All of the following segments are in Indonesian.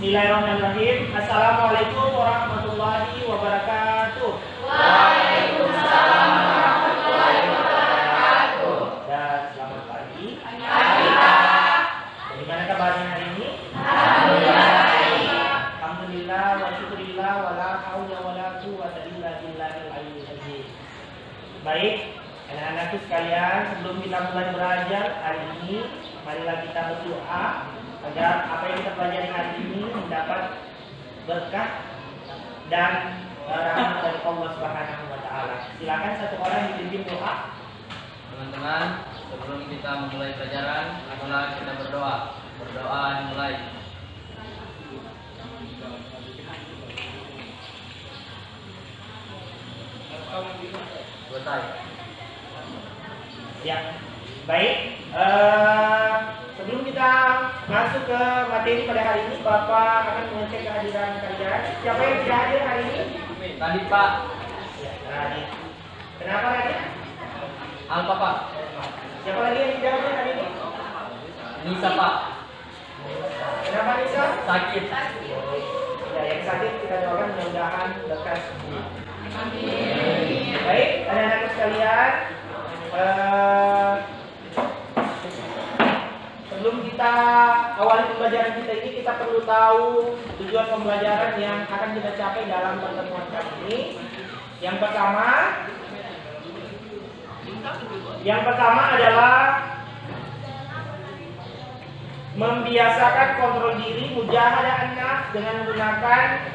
Bismillahirrahmanirrahim. Assalamualaikum warahmatullahi wabarakatuh. Waalaikumsalam warahmatullahi wabarakatuh. Dan selamat pagi. Alhamdulillah. Bagaimana kabarnya hari ini? Alhamdulillah. Alhamdulillah wa syukurillah wa la haula wa la quwwata illa billahil aliyyil azim. Baik, anak-anakku sekalian, sebelum kita mulai belajar hari ini, marilah kita berdoa agar apa yang kita pelajari hari ini mendapat berkah dan rahmat dari Allah Subhanahu wa taala. Silakan satu orang dipimpin doa. Teman-teman, sebelum kita memulai pelajaran, marilah kita berdoa. Berdoa dimulai. Selesai. Ya, baik. Sebelum kita masuk ke materi pada hari ini, Bapak akan mengecek kehadiran kalian. Siapa yang tidak hadir hari ini? Tadi Pak, Ya, hadir. Kenapa hadir? Alfa Pak, Siapa lagi yang tidak hadir hari ini? Nisa Pak, Kenapa Nisa? sakit. Ya, yang sakit kita doakan mudah-mudahan lekas sembuh. Baik, anak-anak sekalian, sebelum kita awali pembelajaran kita ini, kita perlu tahu tujuan pembelajaran yang akan kita capai dalam pertemuan kali ini. Yang pertama adalah membiasakan kontrol diri, mujahadah an-nafs dengan menggunakan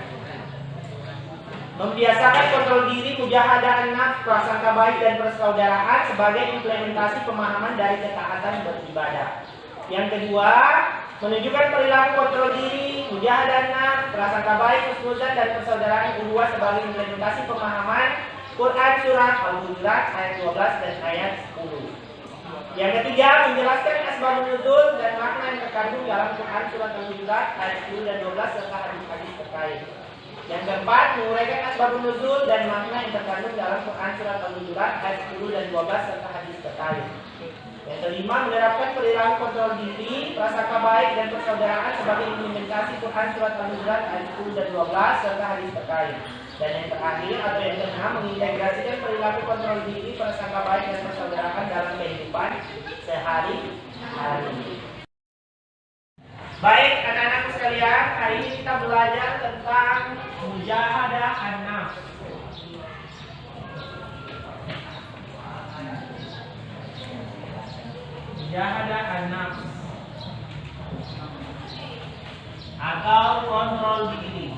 prasangka baik dan persaudaraan sebagai implementasi pemahaman dari ketaatan beribadah. Yang kedua, menunjukkan perilaku kontrol diri, mujahadah an-nafs, prasangka baik, husnuzan dan persaudaraan kedua sebagai implementasi pemahaman Quran surat Al-Hujurat ayat 12 dan ayat 10. Yang ketiga, menjelaskan asbabun nuzul dan makna yang terkandung dalam Quran surat Al-Hujurat ayat 10 dan 12 serta hadis-hadis terkait. Yang keempat, menguraikan asbabun nuzul dan makna yang terkandung dalam Quran surat Al-Hujurat ayat 10 dan 12 serta hadis terkait. Yang kelima, menerapkan perilaku kontrol diri, prasangka baik dan persaudaraan sebagai implementasi Quran surat Al-Hujurat ayat 10 dan 12 serta hadis terkait. Dan yang terakhir atau yang keenam, mengintegrasikan perilaku kontrol diri, prasangka baik dan persaudaraan dalam kehidupan sehari-hari. Baik, anak-anak sekalian, hari ini kita belajar tentang mujahadah an-nafs. Mujahadah an-nafs atau kontrol diri.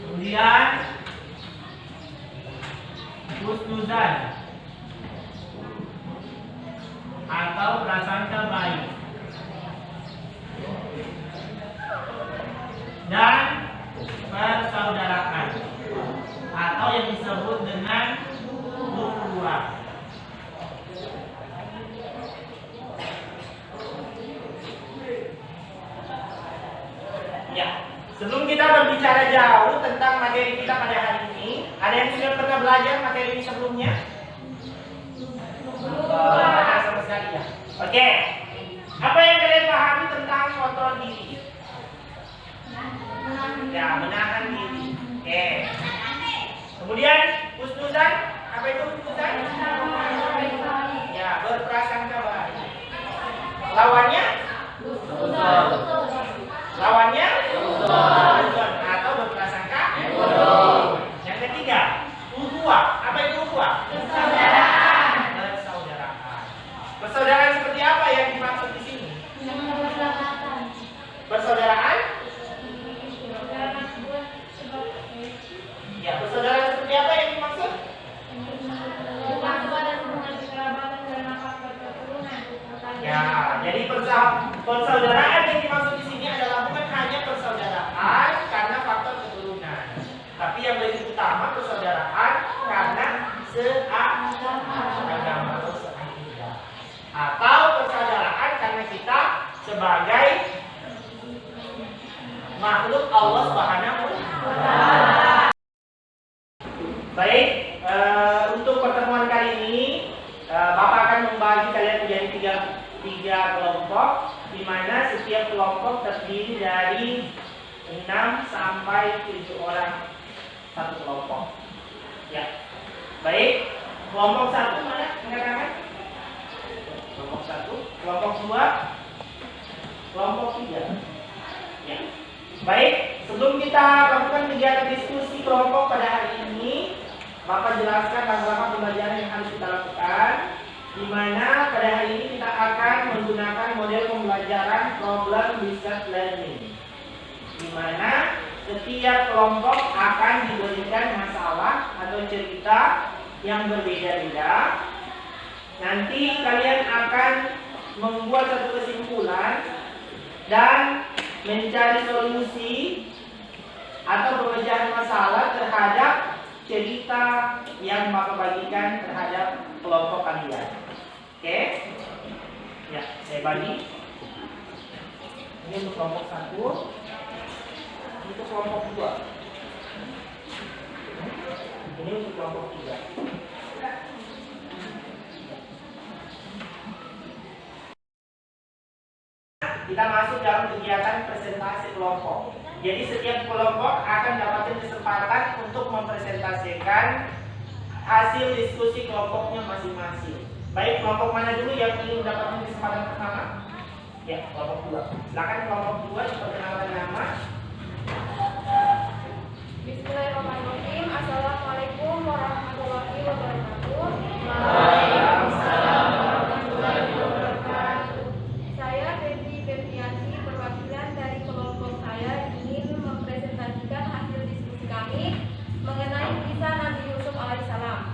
Kemudian husnuzan atau prasangka baik, dan persaudaraan atau yang disebut dengan ukhuwah. Ya, sebelum kita berbicara jauh tentang materi kita pada hari ini, ada yang sudah pernah belajar materi ini sebelumnya? Belum sama sekali ya. Oke. Apa yang kalian pahami tentang kontrol diri? Ya, menahan diri. Oke. Kemudian husnuzan, apa itu husnuzan? Ya, berprasangka baik. Lawannya? Lawannya? Husnuzan atau berprasangka buruk. Yang ketiga, ukhuwah. Apa itu ukhuwah? Persaudaraan seperti apa yang dimaksud di sini? Persaudaraan? Ya, persaudaraan seperti apa yang dimaksud? Ya, jadi persaudaraan yang dimaksud di sini adalah bukan hanya persaudaraan karena faktor keturunan, tapi yang lebih utama persaudaraan karena seagama atau seakidah, atau persaudaraan karena kita sebagai makhluk Allah Subhanahu wa taala. Baik, untuk pertemuan kali ini Bapak akan membagi kalian menjadi tiga kelompok. Di di mana setiap kelompok terdiri dari 6 sampai 7 orang satu kelompok. Ya, baik. Kelompok 1 mana? Angkat-angkat. Kelompok 1, kelompok 2, kelompok 3. Ya. Baik, sebelum kita lakukan kegiatan diskusi kelompok pada hari ini, Bapak jelaskan langkah-langkah pembelajaran yang harus kita lakukan, di mana pada hari ini kita akan menggunakan model pembelajaran problem based learning, di mana setiap kelompok akan diberikan masalah atau cerita yang berbeda-beda. Nanti kalian akan membuat satu kesimpulan dan mencari solusi atau pemecahan masalah terhadap cerita yang Bapak bagikan terhadap kelompok kalian. Oke? Ya, saya bagi. Ini untuk kelompok 1, ini untuk kelompok 2, ini untuk kelompok 3. Kita masuk dalam kegiatan presentasi kelompok. Jadi setiap kelompok akan dapatin kesempatan untuk mempresentasikan hasil diskusi kelompoknya masing-masing. Baik, kelompok mana dulu yang ingin mendapatkan kesempatan pertama? Ya, kelompok 2. Silakan kelompok 2 diperkenalkan nama. Bismillahirrahmanirrahim. Assalamualaikum warahmatullahi wabarakatuh. Waalaikumsalam warahmatullahi wabarakatuh. Saya Febri Febrianti, perwakilan dari kelompok saya ingin mempresentasikan hasil diskusi kami mengenai kisah Nabi Yusuf alaihissalam.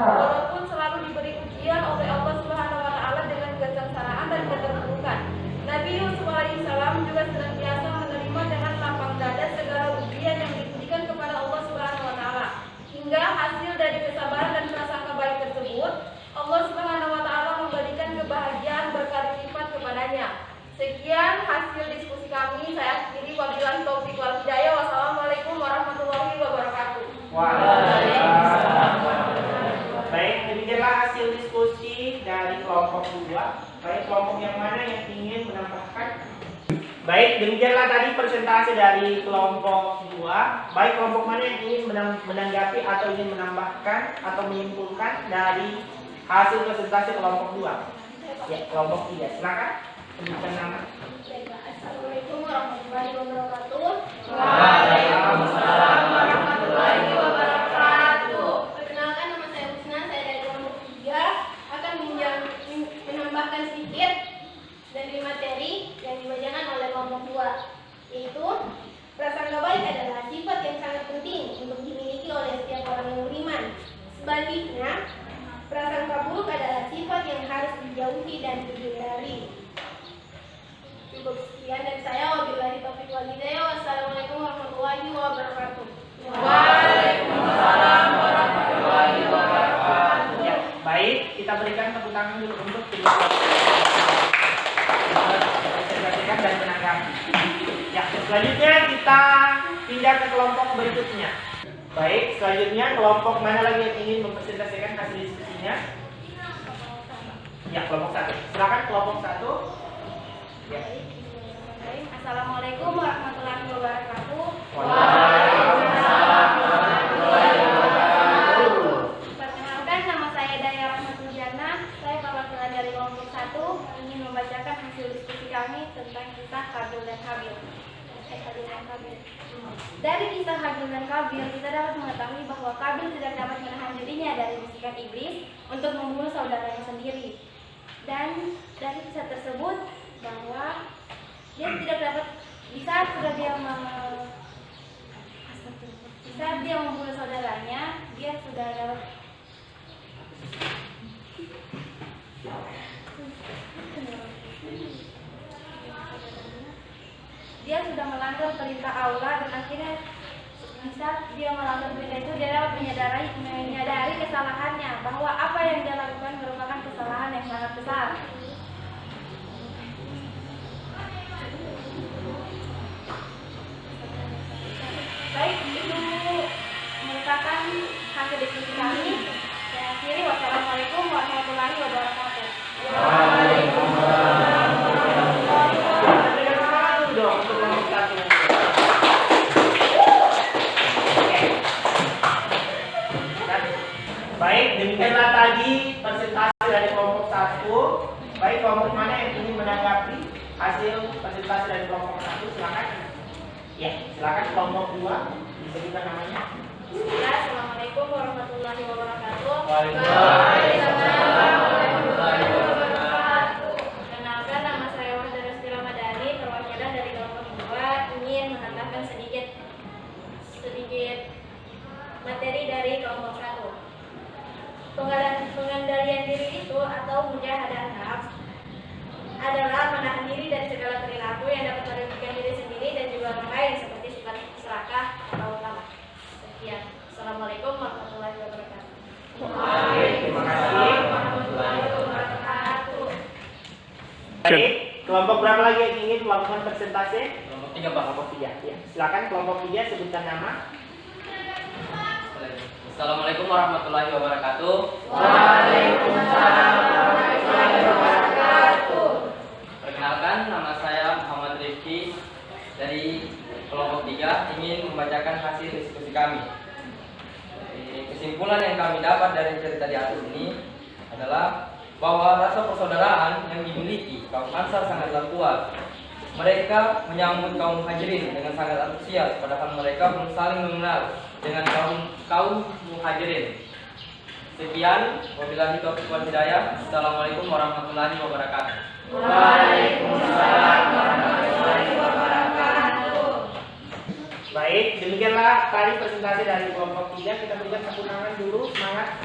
Walaupun selalu diberi ujian oleh Allah Subhanahu wa taala dengan kesengsaraan dan keterpurukan, Nabi Yusuf alaihissalam juga senantiasa menerima dengan lapang dada segala ujian yang diberikan kepada Allah Subhanahu wa taala. Hingga hasil dari kesabaran dan prasangka baik tersebut, Allah Subhanahu wa taala memberikan kebahagiaan berkali lipat kepadanya. Sekian hasil diskusi kami. Saya akhiri, wabillahi taufiq wal hidayah. Wassalamualaikum warahmatullahi wabarakatuh. Waalaikumsalam. Baik, demikianlah hasil diskusi dari kelompok 2. Baik, kelompok yang mana yang ingin menambahkan? Baik, demikianlah tadi presentasi dari kelompok 2. Baik, kelompok mana yang ingin menanggapi atau ingin menambahkan atau menyimpulkan dari hasil presentasi kelompok 2? Ya, kelompok 3. Silakan. Sebutkan nama. Assalamualaikum warahmatullahi wabarakatuh. Waalaikumsalam warahmatullahi wabarakatuh. Perkenalkan, nama saya Husna, saya dari kelompok 3 akan menambahkan sedikit dari materi yang dibacakan oleh kelompok 2, yaitu prasangka baik adalah sifat yang sangat penting untuk dimiliki oleh setiap orang yang beriman. Sebaliknya, prasangka buruk adalah sifat yang harus dijauhi dan dihindari. Cukup sekian dari saya. Wabillahi taufiq wal hidayah. Wassalamualaikum warahmatullahi wabarakatuh. Waalaikumsalam warahmatullahi wabarakatuh. Ya, baik, kita berikan tepuk tangan dulu untuk presentasikan dan menanggapi. Ya, selanjutnya kita pindah ke kelompok berikutnya. Baik, selanjutnya kelompok mana lagi yang ingin mempresentasikan hasil diskusinya? Ya, kelompok 1. Silakan kelompok 1. Ya. Assalamualaikum warahmatullahi wabarakatuh. Waalaikumsalam warahmatullahi wabarakatuh. Perkenalkan, nama saya Daya Rahmatuljana. Saya perwakilan dari kelompok 1 ingin membacakan hasil diskusi kami tentang kisah Habil dan Kabil. Dari kisah Habil dan Kabil, kita dapat mengetahui bahwa Kabil tidak dapat menahan dirinya dari bisikan iblis untuk membunuh saudaranya sendiri. Dan dari kisah tersebut bahwa dia tidak dapat, di saat dia membunuh saudaranya, dia sudah dapat melanggar perintah Allah, dan akhirnya di saat dia melanggar perintah itu, dia dapat menyadari kesalahannya, bahwa apa yang dia lakukan merupakan kesalahan yang sangat besar. presentasi dari kelompok 1, silakan. Ya, silakan kelompok 2 disebutkan namanya. Bismillah, Assalamualaikum warahmatullahi wabarakatuh. Waalaikumsalam warahmatullahi wabarakatuh. Kenalkan, nama saya Wahda Rastila Madani, perwakilan dari kelompok 2, ingin menambahkan sedikit materi dari kelompok 1. Pengendalian diri itu atau mujahadah nafs adalah menahan diri dari segala perilaku yang dapat merugikan diri sendiri dan juga orang lain seperti sifat serakah atau lamah. Sekian. Assalamualaikum warahmatullahi wabarakatuh. Waalaikumsalam warahmatullahi wabarakatuh. Baik, kelompok berapa lagi yang ingin melakukan presentasi? Kelompok 3, Pak. Kelompok 3. Ya, silakan kelompok 3 sebutkan nama. Assalamualaikum warahmatullahi wabarakatuh. Waalaikumsalam warahmatullahi wabarakatuh. Perkenalkan, nama saya Muhammad Rifki dari kelompok 3 ingin membacakan hasil diskusi kami. Kesimpulan yang kami dapat dari cerita di atas ini adalah bahwa rasa persaudaraan yang dimiliki kaum Ansar sangatlah kuat. Mereka menyambut kaum Muhajirin dengan sangat antusias, padahal mereka belum saling mengenal dengan kaum Muhajirin. Sekian, wabillahi taufiq wal hidayah. Assalamualaikum warahmatullahi wabarakatuh. Waalaikumsalam warahmatullahi wabarakatuh. Baik, demikianlah tadi presentasi dari kelompok 3. Kita berikan tepuk tangan dulu, semangat.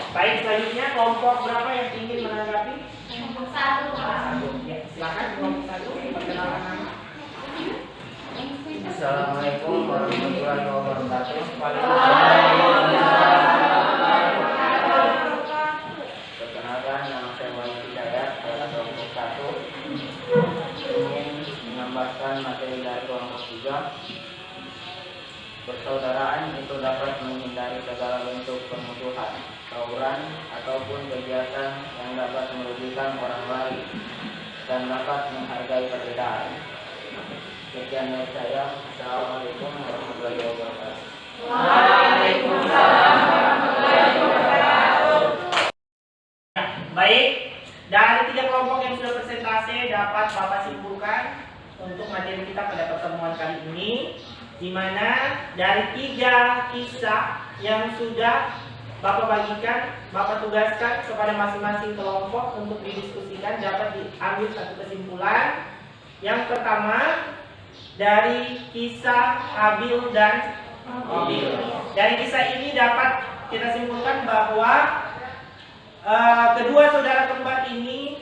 Baik, selanjutnya kelompok berapa yang ingin menanggapi? Kelompok 1, Pak. 1. Ya, silakan kelompok 1 perkenalkan nama. Assalamualaikum warahmatullahi wabarakatuh. Perkenalkan, nama saya Wahid Hidayat dari kelompok 1. Ingin menambahkan materi dari kelompok 3. Persaudaraan itu dapat menghindari segala bentuk permusuhan, tawuran, ataupun kegiatan yang dapat merugikan orang lain dan dapat menghargai perbedaan. Sekian dari saya. Assalamualaikum warahmatullahi wabarakatuh. Waalaikumsalam warahmatullahi wabarakatuh. Baik, dari 3 kelompok yang sudah presentasi dapat Bapak simpulkan untuk materi kita pada pertemuan kali ini, di mana dari 3 kisah yang sudah Bapak bagikan, Bapak tugaskan kepada masing-masing kelompok untuk didiskusikan, dapat diambil satu kesimpulan. Yang pertama, dari kisah Habil dan Qabil. Dari kisah ini dapat kita simpulkan bahwa kedua saudara kembar ini,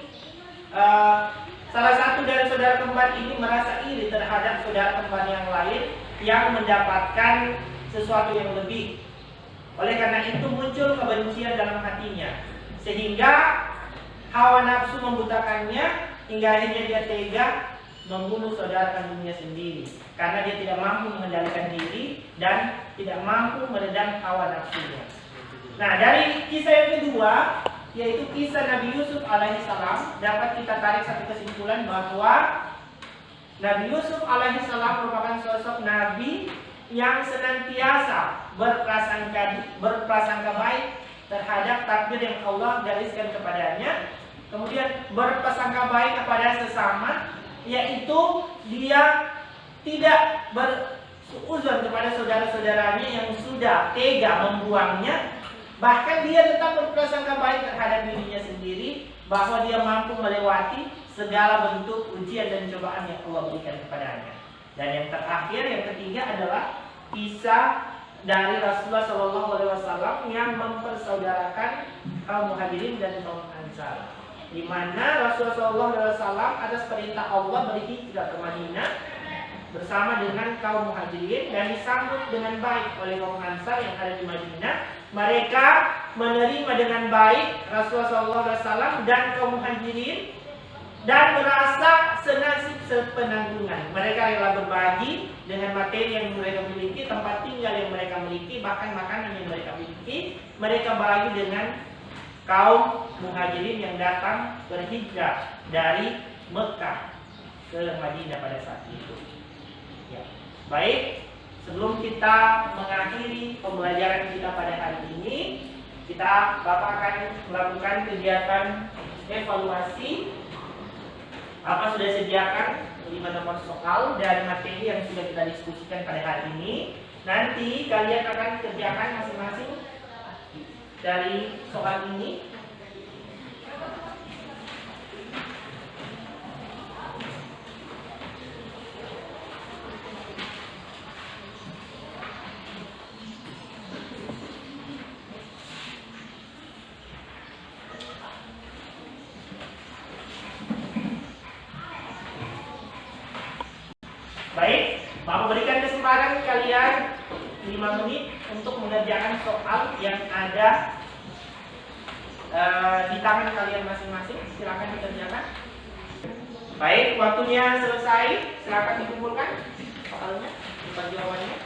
salah satu dari saudara kembar ini merasa iri terhadap saudara kembar yang lain yang mendapatkan sesuatu yang lebih. Oleh karena itu muncul kebencian dalam hatinya, sehingga hawa nafsu membutakannya hingga akhirnya dia tega membunuh saudara kandungnya sendiri karena dia tidak mampu mengendalikan diri dan tidak mampu meredam hawa nafsunya. Nah, dari kisah yang kedua, yaitu kisah Nabi Yusuf alaihissalam, dapat kita tarik satu kesimpulan bahwa Nabi Yusuf alaihissalam merupakan sosok Nabi yang senantiasa berprasangka baik terhadap takdir yang Allah gariskan kepadanya, kemudian berprasangka baik kepada sesama, yaitu dia tidak bersuuzon kepada saudara-saudaranya yang sudah tega membuangnya, bahkan dia tetap berprasangka baik terhadap dirinya sendiri bahwa dia mampu melewati segala bentuk ujian dan cobaan yang Allah berikan kepadanya. Dan yang terakhir, yang ketiga adalah kisah dari Rasulullah SAW yang mempersaudarakan kaum Muhajirin dan kaum Ansar, di mana Rasulullah SAW atas perintah Allah berhijrah ke Madinah bersama dengan kaum Muhajirin dan disambut dengan baik oleh kaum Ansar yang ada di Madinah. Mereka menerima dengan baik Rasulullah SAW dan kaum Muhajirin dan merasa senasib sepenanggungan. Mereka rela berbagi dengan materi yang mereka miliki, tempat tinggal yang mereka miliki, bahkan makanan yang mereka miliki. Mereka bagi dengan kaum Muhajirin yang datang berhijrah dari Mekah ke Madinah pada saat itu. Ya. Baik, sebelum kita mengakhiri pembelajaran kita pada hari ini, Bapak akan melakukan kegiatan evaluasi. Bapak sudah sediakan 5 nomor soal dari materi yang sudah kita diskusikan pada hari ini. Nanti kalian akan kerjakan masing-masing dari soal ini. Baik, Bapak berikan kesempatan kalian 5 menit untuk mengerjakan soal yang ada di tangan kalian masing-masing. Silakan dikerjakan. Baik, waktunya selesai. Silakan dikumpulkan soalnya, bukan jawabannya.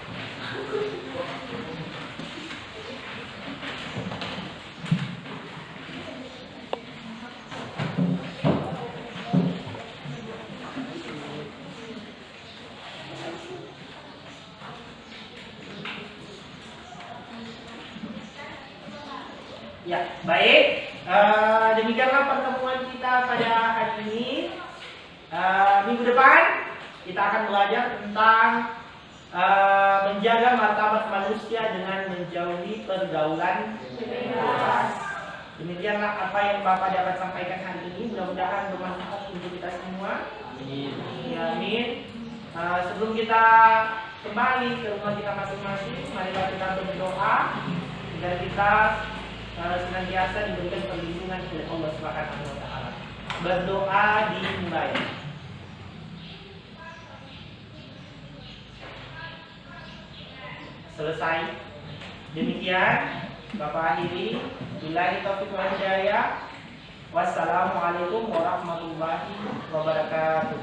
Ya, baik. Demikianlah pertemuan kita pada hari ini. Minggu depan kita akan belajar tentang menjaga martabat manusia dengan menjauhi pergaulan bebas. Demikianlah apa yang Bapak dapat sampaikan hari ini. Mudah-mudahan bermanfaat untuk kita semua. Ya, amin. Sebelum kita kembali ke rumah kita masing-masing, marilah kita berdoa agar kita senantiasa diberikan perlindungan oleh Allah Subhanahu wa taala. Berdoa dimulai. Selesai. Demikian Bapak akhiri. Billahi taufiq wal hidayah. Wassalamualaikum warahmatullahi wabarakatuh.